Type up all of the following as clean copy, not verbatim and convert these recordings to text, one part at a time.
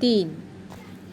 3।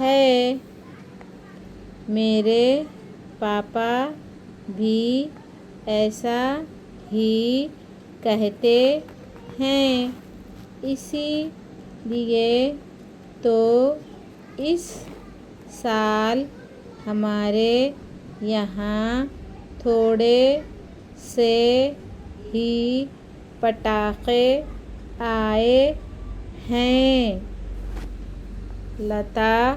ہے۔ میرے پاپا بھی ایسا ہی کہتے ہیں، اسی لیے تو اس سال ہمارے یہاں تھوڑے سے ہی پٹاخے آئے ہیں۔ لتا،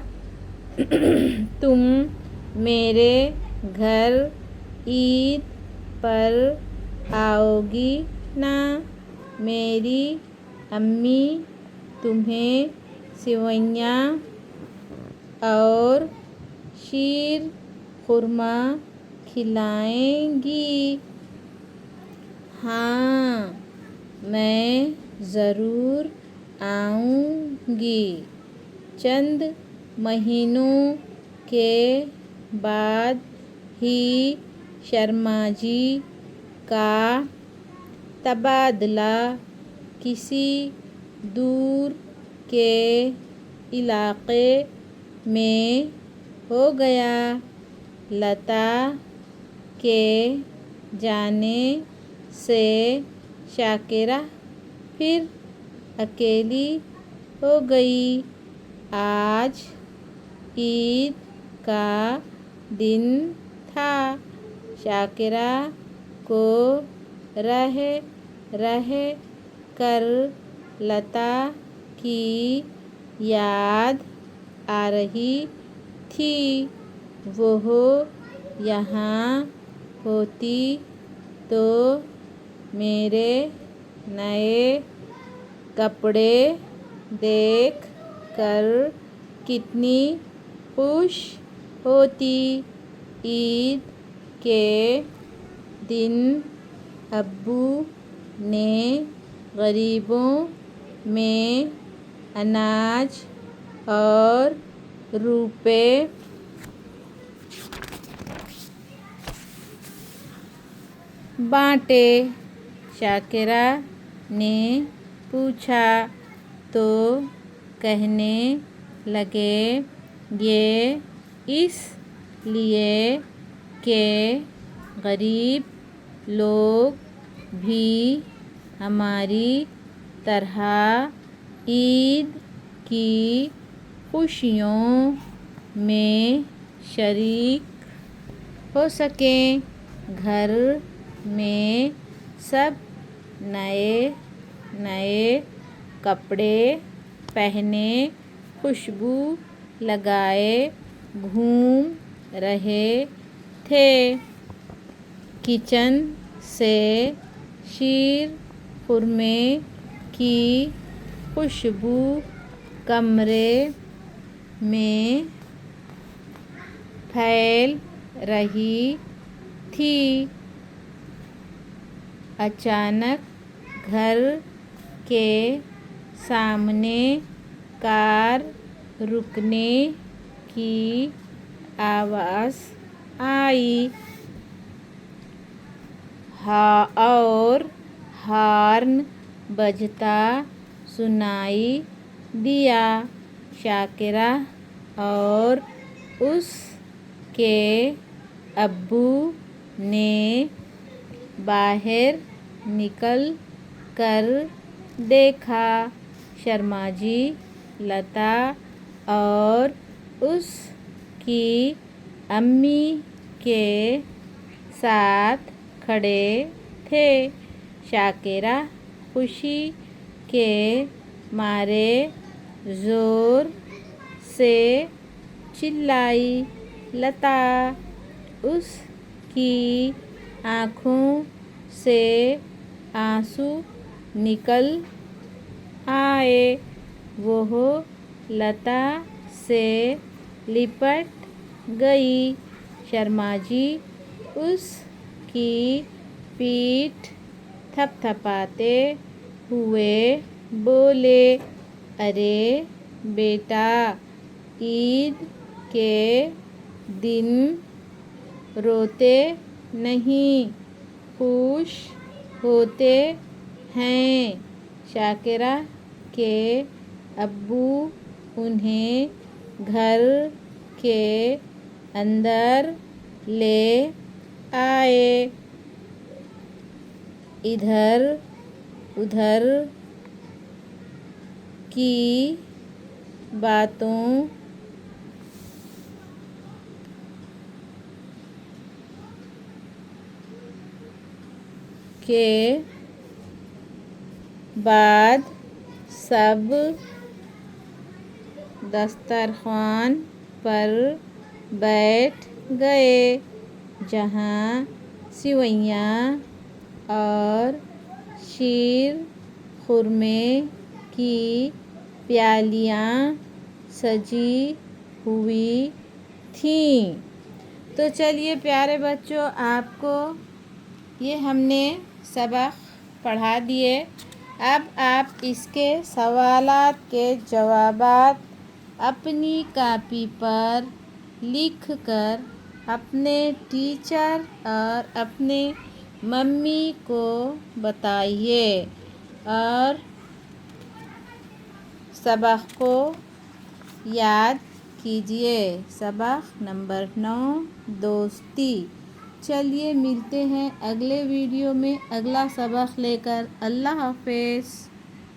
تم میرے گھر عید پر آؤ گی نا؟ میری امی تمہیں سوئیاں اور شیر خورمہ کھلائیں گی۔ ہاں، میں ضرور آؤں گی۔ چند مہینوں کے بعد ہی شرما جی کا تبادلہ کسی دور کے علاقے میں ہو گیا۔ لتا کے جانے سے شاکرہ پھر اکیلی ہو گئی۔ آج عید کا دن تھا۔ شاکرہ کو رہ کر لتا کی یاد آ رہی تھی۔ وہ یہاں ہوتی تو میرے نئے کپڑے دیکھ کر کتنی خوش ہوتی۔ عید کے دن ابو نے غریبوں میں اناج اور روپے بانٹے۔ شاکرہ نے پوچھا تو کہنے لگے، یہ اس لیے کہ غریب لوگ بھی ہماری طرح عید کی خوشیوں میں شریک ہو سکیں۔ گھر میں سب نئے کپڑے پہنے، خوشبو لگائے گھوم رہے تھے۔ کچن سے شیر خورمے کی خوشبو کمرے میں پھیل رہی تھی۔ اچانک گھر کے سامنے کار رکنے کی آواز آئی اور ہارن بجتا سنائی دیا۔ شاکرہ اور اس کے ابو نے باہر نکل کر دیکھا، شرما جی لتا اور اس کی امی کے ساتھ کھڑے تھے۔ شاکرہ خوشی کے مارے زور سے چلائی۔ لتا! اس کی آنکھوں سے آنسو نکل آئے۔ وہ لتا سے لپٹ گئی۔ شرما جی اس کی پیٹھ تھپتھپاتے ہوئے بولے، ارے بیٹا، عید کے دن روتے نہیں، خوش ہوتے ہیں۔ شاکرہ کے ابو انہیں گھر کے اندر لے آئے، ادھر ادھر کی باتوں کے بعد سب دسترخوان پر بیٹھ گئے، جہاں سوئیاں اور شیر خورمے کی پیالیاں سجی ہوئی تھیں۔ تو چلیے پیارے بچوں، آپ کو یہ ہم نے سبق پڑھا دیے۔ اب آپ اس کے سوالات کے جوابات اپنی کاپی پر لکھ کر اپنے ٹیچر اور اپنے ممی کو بتائیے اور سبق کو یاد کیجیے۔ سبق نمبر 9 دوستی۔ چلیے ملتے ہیں اگلے ویڈیو میں اگلا سبق لے کر۔ اللہ حافظ۔